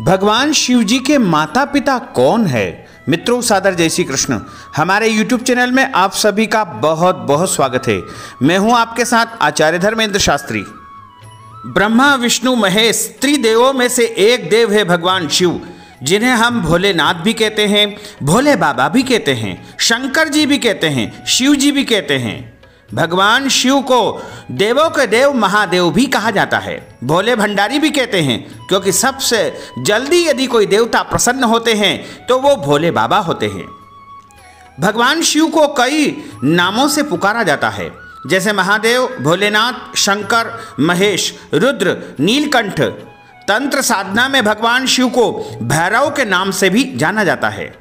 भगवान शिव जी के माता पिता कौन है? मित्रों, सादर जय श्री कृष्ण। हमारे YouTube चैनल में आप सभी का बहुत बहुत स्वागत है। मैं हूं आपके साथ आचार्य धर्मेंद्र शास्त्री। ब्रह्मा विष्णु महेश त्रिदेवों में से एक देव है भगवान शिव, जिन्हें हम भोलेनाथ भी कहते हैं, भोले बाबा भी कहते हैं, शंकर जी भी कहते हैं, शिव जी भी कहते हैं। भगवान शिव को देवों के देव महादेव भी कहा जाता है। भोले भंडारी भी कहते हैं, क्योंकि सबसे जल्दी यदि कोई देवता प्रसन्न होते हैं तो वो भोले बाबा होते हैं। भगवान शिव को कई नामों से पुकारा जाता है, जैसे महादेव, भोलेनाथ, शंकर, महेश, रुद्र, नीलकंठ। तंत्र साधना में भगवान शिव को भैरव के नाम से भी जाना जाता है।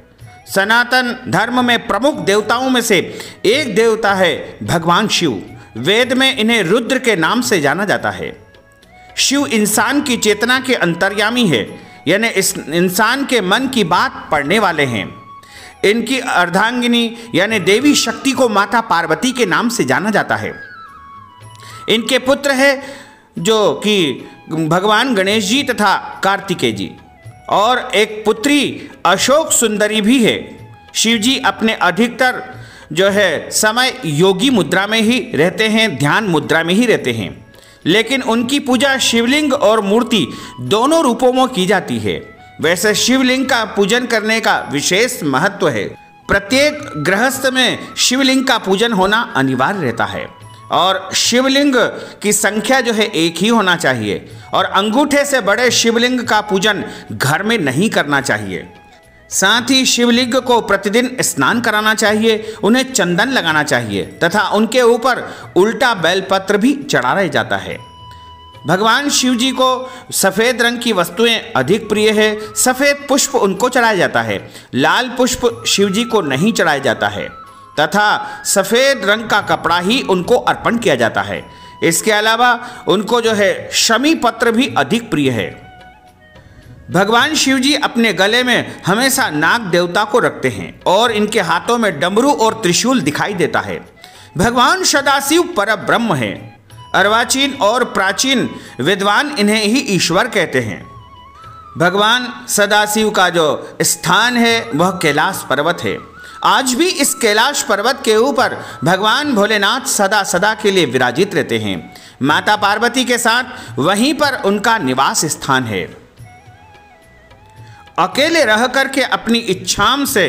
सनातन धर्म में प्रमुख देवताओं में से एक देवता है भगवान शिव। वेद में इन्हें रुद्र के नाम से जाना जाता है। शिव इंसान की चेतना के अंतर्यामी है, यानी इस इंसान के मन की बात पढ़ने वाले हैं। इनकी अर्धांगिनी यानी देवी शक्ति को माता पार्वती के नाम से जाना जाता है। इनके पुत्र है जो कि भगवान गणेश जी तथा कार्तिकेय जी, और एक पुत्री अशोक सुंदरी भी है। शिव जी अपने अधिकतर जो है समय योगी मुद्रा में ही रहते हैं, ध्यान मुद्रा में ही रहते हैं, लेकिन उनकी पूजा शिवलिंग और मूर्ति दोनों रूपों में की जाती है। वैसे शिवलिंग का पूजन करने का विशेष महत्व है। प्रत्येक गृहस्थ में शिवलिंग का पूजन होना अनिवार्य रहता है, और शिवलिंग की संख्या जो है एक ही होना चाहिए, और अंगूठे से बड़े शिवलिंग का पूजन घर में नहीं करना चाहिए। साथ ही शिवलिंग को प्रतिदिन स्नान कराना चाहिए, उन्हें चंदन लगाना चाहिए तथा उनके ऊपर उल्टा बेलपत्र भी चढ़ाया जाता है। भगवान शिव जी को सफ़ेद रंग की वस्तुएं अधिक प्रिय है। सफ़ेद पुष्प उनको चढ़ाया जाता है, लाल पुष्प शिव जी को नहीं चढ़ाया जाता है तथा सफ़ेद रंग का कपड़ा ही उनको अर्पण किया जाता है। इसके अलावा उनको जो है शमी पत्र भी अधिक प्रिय है। भगवान शिव जी अपने गले में हमेशा नाग देवता को रखते हैं और इनके हाथों में डमरू और त्रिशूल दिखाई देता है। भगवान सदाशिव परब्रह्म है। अर्वाचीन और प्राचीन विद्वान इन्हें ही ईश्वर कहते हैं। भगवान सदाशिव का जो स्थान है वह कैलाश पर्वत है। आज भी इस कैलाश पर्वत के ऊपर भगवान भोलेनाथ सदा सदा के लिए विराजित रहते हैं। माता पार्वती के साथ वहीं पर उनका निवास स्थान है। अकेले रह करके अपनी इच्छाओं से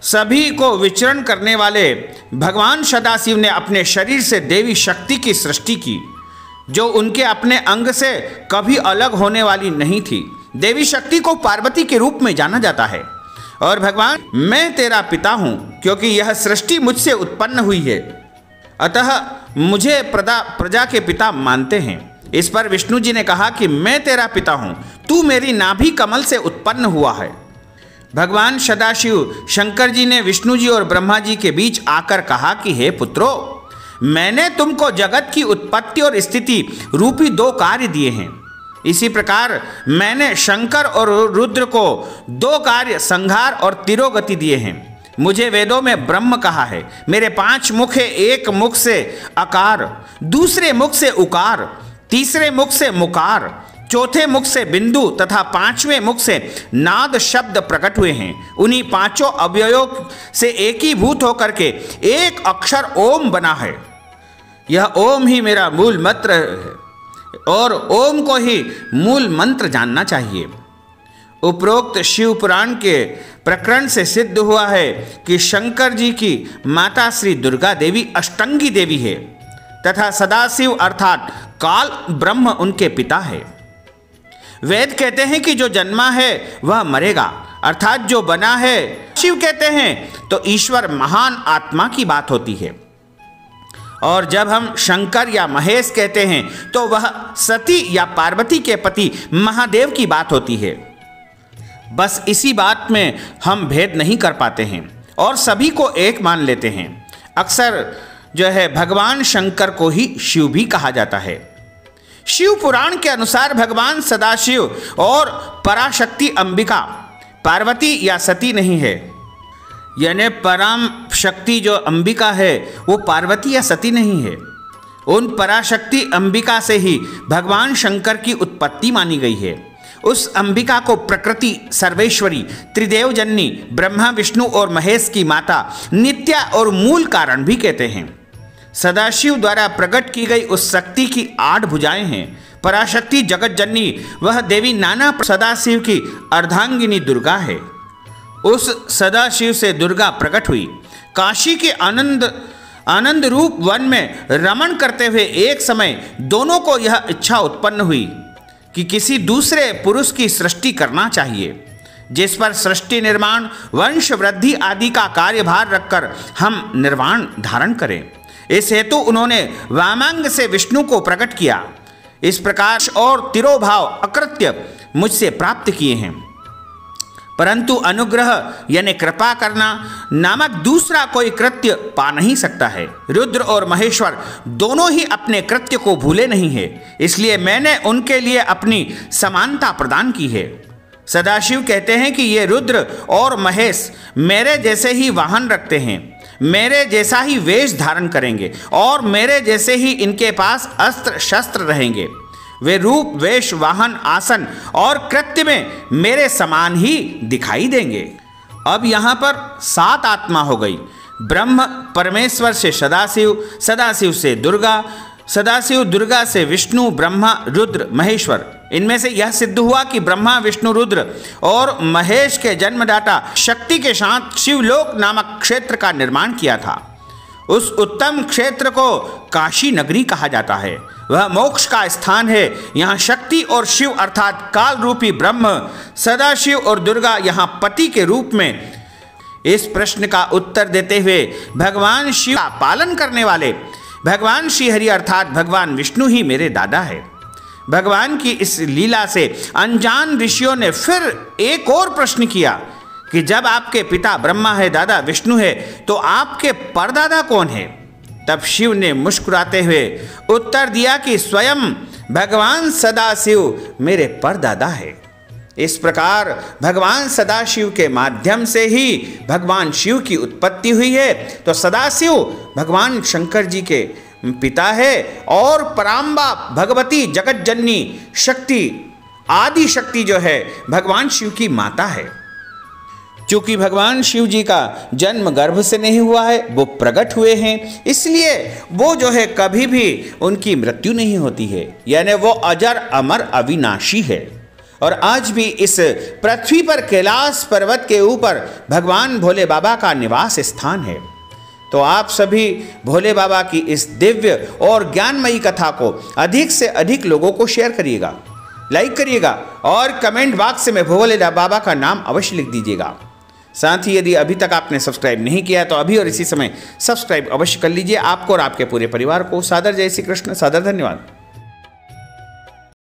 सभी को विचरण करने वाले भगवान सदाशिव ने अपने शरीर से देवी शक्ति की सृष्टि की, जो उनके अपने अंग से कभी अलग होने वाली नहीं थी। देवी शक्ति को पार्वती के रूप में जाना जाता है। और भगवान, मैं तेरा पिता हूँ, क्योंकि यह सृष्टि मुझसे उत्पन्न हुई है, अतः मुझे प्रजा के पिता मानते हैं। इस पर विष्णु जी ने कहा कि मैं तेरा पिता हूँ, तू मेरी नाभि कमल से उत्पन्न हुआ है। भगवान सदाशिव शंकर जी ने विष्णु जी और ब्रह्मा जी के बीच आकर कहा कि हे पुत्रों, मैंने तुमको जगत की उत्पत्ति और स्थिति रूपी दो कार्य दिए हैं। इसी प्रकार मैंने शंकर और रुद्र को दो कार्य, संहार और तिरोगति दिए हैं। मुझे वेदों में ब्रह्म कहा है। मेरे 5 मुख है, एक मुख से अकार, दूसरे मुख से उकार, तीसरे मुख से मुकार, चौथे मुख से बिंदु तथा 5वें मुख से नाद शब्द प्रकट हुए हैं। उन्हीं 5 अवयवों से एकीभूत होकर के एक अक्षर ओम बना है। यह ओम ही मेरा मूल मंत्र है, और ओम को ही मूल मंत्र जानना चाहिए। उपरोक्त शिव पुराण के प्रकरण से सिद्ध हुआ है कि शंकर जी की माता श्री दुर्गा देवी अष्टंगी देवी है तथा सदाशिव अर्थात काल ब्रह्म उनके पिता है। वेद कहते हैं कि जो जन्मा है वह मरेगा, अर्थात जो बना है। शिव कहते हैं तो ईश्वर महान आत्मा की बात होती है, और जब हम शंकर या महेश कहते हैं तो वह सती या पार्वती के पति महादेव की बात होती है। बस इसी बात में हम भेद नहीं कर पाते हैं और सभी को एक मान लेते हैं। अक्सर जो है भगवान शंकर को ही शिव भी कहा जाता है। शिव पुराण के अनुसार भगवान सदाशिव और पराशक्ति अंबिका पार्वती या सती नहीं है, यानी परम शक्ति जो अंबिका है वो पार्वती या सती नहीं है। उन पराशक्ति अंबिका से ही भगवान शंकर की उत्पत्ति मानी गई है। उस अंबिका को प्रकृति सर्वेश्वरी, त्रिदेव जननी, ब्रह्मा विष्णु और महेश की माता, नित्या और मूल कारण भी कहते हैं। सदाशिव द्वारा प्रकट की गई उस शक्ति की 8 भुजाएं हैं। पराशक्ति जगत जननी, वह देवी नाना सदाशिव की अर्धांगिनी दुर्गा है। उस सदाशिव से दुर्गा प्रकट हुई। काशी के आनंद रूप वन में रमण करते हुए एक समय दोनों को यह इच्छा उत्पन्न हुई कि किसी दूसरे पुरुष की सृष्टि करना चाहिए, जिस पर सृष्टि निर्माण, वंश वृद्धि आदि का कार्यभार रखकर हम निर्वाण धारण करें। इस हेतु उन्होंने वामांग से विष्णु को प्रकट किया। इस प्रकार और तिरोभाव अकृत्य मुझसे प्राप्त किए हैं, परंतु अनुग्रह यानी कृपा करना नामक दूसरा कोई कृत्य पा नहीं सकता है। रुद्र और महेश्वर दोनों ही अपने कृत्य को भूले नहीं है, इसलिए मैंने उनके लिए अपनी समानता प्रदान की है। सदाशिव कहते हैं कि ये रुद्र और महेश मेरे जैसे ही वाहन रखते हैं, मेरे जैसा ही वेश धारण करेंगे और मेरे जैसे ही इनके पास अस्त्र शस्त्र रहेंगे। वे रूप, वेश, वाहन, आसन और कृत्य में मेरे समान ही दिखाई देंगे। अब यहाँ पर 7 आत्मा हो गई। ब्रह्म परमेश्वर से सदाशिव, सदाशिव से दुर्गा, सदाशिव दुर्गा से विष्णु, ब्रह्मा, रुद्र, महेश्वर। इनमें से यह सिद्ध हुआ कि ब्रह्मा, विष्णु, रुद्र और महेश के जन्मदाता शक्ति के साथ शिवलोक नामक क्षेत्र का निर्माण किया था। उस उत्तम क्षेत्र को काशी नगरी कहा जाता है। वह मोक्ष का स्थान है। यहाँ शक्ति और शिव अर्थात काल रूपी ब्रह्म, सदाशिव और दुर्गा यहाँ पति के रूप में। इस प्रश्न का उत्तर देते हुए भगवान शिव का पालन करने वाले भगवान श्रीहरि अर्थात भगवान विष्णु ही मेरे दादा है। भगवान की इस लीला से अनजान ऋषियों ने फिर एक और प्रश्न किया कि जब आपके पिता ब्रह्मा है, दादा विष्णु है, तो आपके परदादा कौन है? तब शिव ने मुस्कुराते हुए उत्तर दिया कि स्वयं भगवान सदाशिव मेरे परदादा है। इस प्रकार भगवान सदाशिव के माध्यम से ही भगवान शिव की उत्पत्ति हुई है। तो सदाशिव भगवान शंकर जी के पिता है और पराम्बा भगवती जगत जननी शक्ति, आदि शक्ति जो है भगवान शिव की माता है। चूंकि भगवान शिव जी का जन्म गर्भ से नहीं हुआ है, वो प्रकट हुए हैं, इसलिए वो जो है कभी भी उनकी मृत्यु नहीं होती है, यानी वो अजर अमर अविनाशी है। और आज भी इस पृथ्वी पर कैलाश पर्वत के ऊपर भगवान भोले बाबा का निवास स्थान है। तो आप सभी भोले बाबा की इस दिव्य और ज्ञानमयी कथा को अधिक से अधिक लोगों को शेयर करिएगा, लाइक करिएगा और कमेंट बॉक्स में भोले बाबा का नाम अवश्य लिख दीजिएगा। साथ ही यदि अभी तक आपने सब्सक्राइब नहीं किया तो अभी और इसी समय सब्सक्राइब अवश्य कर लीजिए। आपको और आपके पूरे परिवार को सादर जय श्री कृष्ण, सादर धन्यवाद।